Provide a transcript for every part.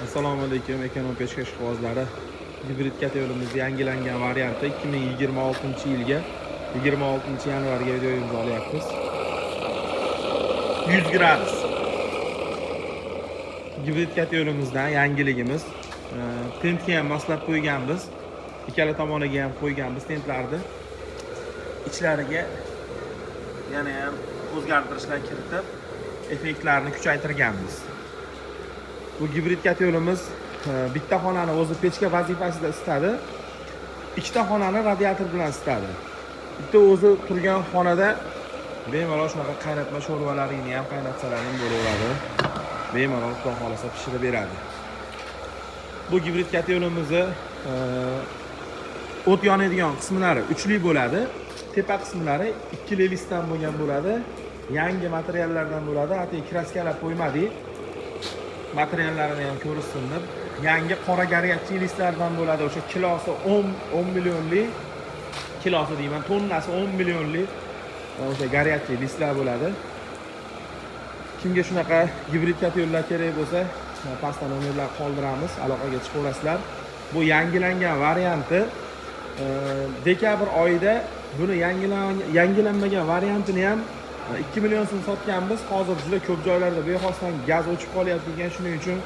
Assalomu alaykum. Ekonom peshkash qog'ozlari gibrid kategorimizda yangilangan varianti 2026-yilga 26-yanvarga video imzolayapmiz. 100 gradus. Gibrid kategorimizdan yangiligimiz. Tentga ham moslab qo'yganmiz. Ikkala tomoniga ham qo'yganmiz tentlarni. Ichlariga yana ham o'zgartirishlar kiritib, effektlarni kuchaytirganmiz. Bu gibrid kateorimiz bitta xonani o'zi pechka vazifasida isitadi, ikkita xonani radiator bilan isitadi. Bitta o'zi turgan xonada bemalol shunaqa qaynatma sho'rvalarini ham qaynatsalar ham bo'laveradi. Bemalol xudo xolasa pishirib beradi. Bu gibrid kateorimizni o't yonadigan qismlari uchli bo'ladi. Tepa qismlari ikkili listdan bo'lgan bo'ladi. Yangi materiallardan bo'ladi. Hatto kraskalab qo'ymadik. Materiallarini ham ko'rsin deb yangi qora gariyatchi listlardan bo'ladi. O'sha kilosi 10 millionlik, kilosi deyman, tonnasi 10 millionlik o'sha gariyatchi listlar bo'ladi. Kimga shunaqa gibrid kateoriyalar kerak bo'lsa, pastda nomerlar qoldiramiz, aloqaga chiqaverasizlar. Bu yangilangan varianti dekabr oyida buni yangilanmagan variantini ham 2 million so'm sotganmiz. Hozir juda ko'p joylarda bexosdan gaz o'chib qolyapti ekan, shuning uchun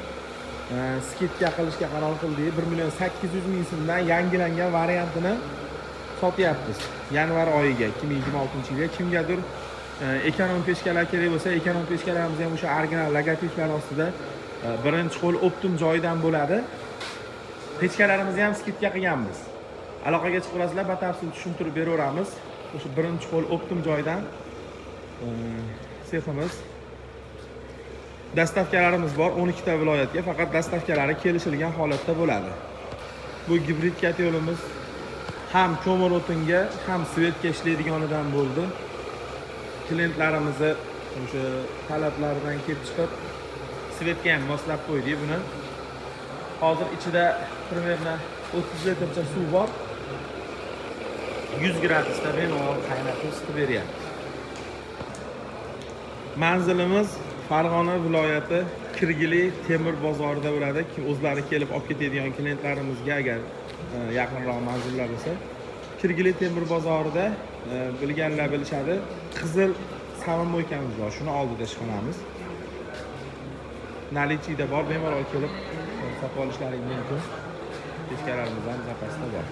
skidka qilishga qaror qildik. 1 million 800 ming so'mdan yangilangan variantini sotyapmiz. Yanvar oyiga 2026-yilga kimgadir ekonom pechkalar kerak bo'lsa, ekonom pechkalarimiz ham o'sha original logotiplar ostida birinchi qo'l optim joyidan bo'ladi. Pechkalarimizni ham skidka qilganmiz. Aloqaga chiqaverasizlar, batafsil tushuntirib beraveramiz. O'sha birinchi qo'l optim joydan seximiz. Dastavkalarimiz bor 12 ta viloyatga, faqat dastavkalari kelishilgan holatda bo'ladi. Bu gibrid kateorimiz ham ko'mir o'tinga, ham svetga ishlaydiganidan bo'ldi. Klientlarimizni o'sha talablaridan kelib chiqib svetga ham moslab qo'ydik buni. Hozir ichida примерно 30 litrcha suv bor. 100 gradusda bemalol qaynatib isitib beryapti. Manzilimiz Farg'ona viloyati Kirgili temir bozorida bo'ladi. Kim o'zlari kelib olib ketadigan klientlarimizga agar yaqinroq manzillar bo'lsa, Kirgili temir bozorida bilganlar bilishadi. Qizil samomoykamiz bor. Shuni oldida ishxonamiz. Nalichida bor, bemalol kelib sotib olishlaring mumkin. Pechkalarimiz ham zapasda bor.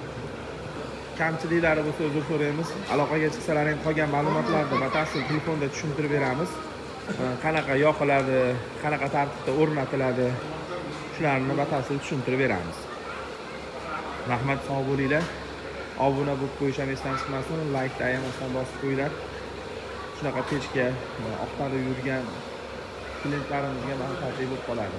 Kamchiliklari bo'lsa uzr so'raymiz. Aloqaga chiqsalaring qolgan ma'lumotlarni batafsil telefonda tushuntirib beramiz. Qanaqa yoqiladi, qanaqa tartibda o'rnatiladi, shularni batafsil tushuntirib beramiz. Rahmat, sog' bo'linglar. Obuna bo'lib qo'yish ham esdan chiqmasin, like da ham ostan bosib qo'yinglar. Shunaqa pechka oqtarib yurgan klientlarimizga manfaatli bo'lib qoladi.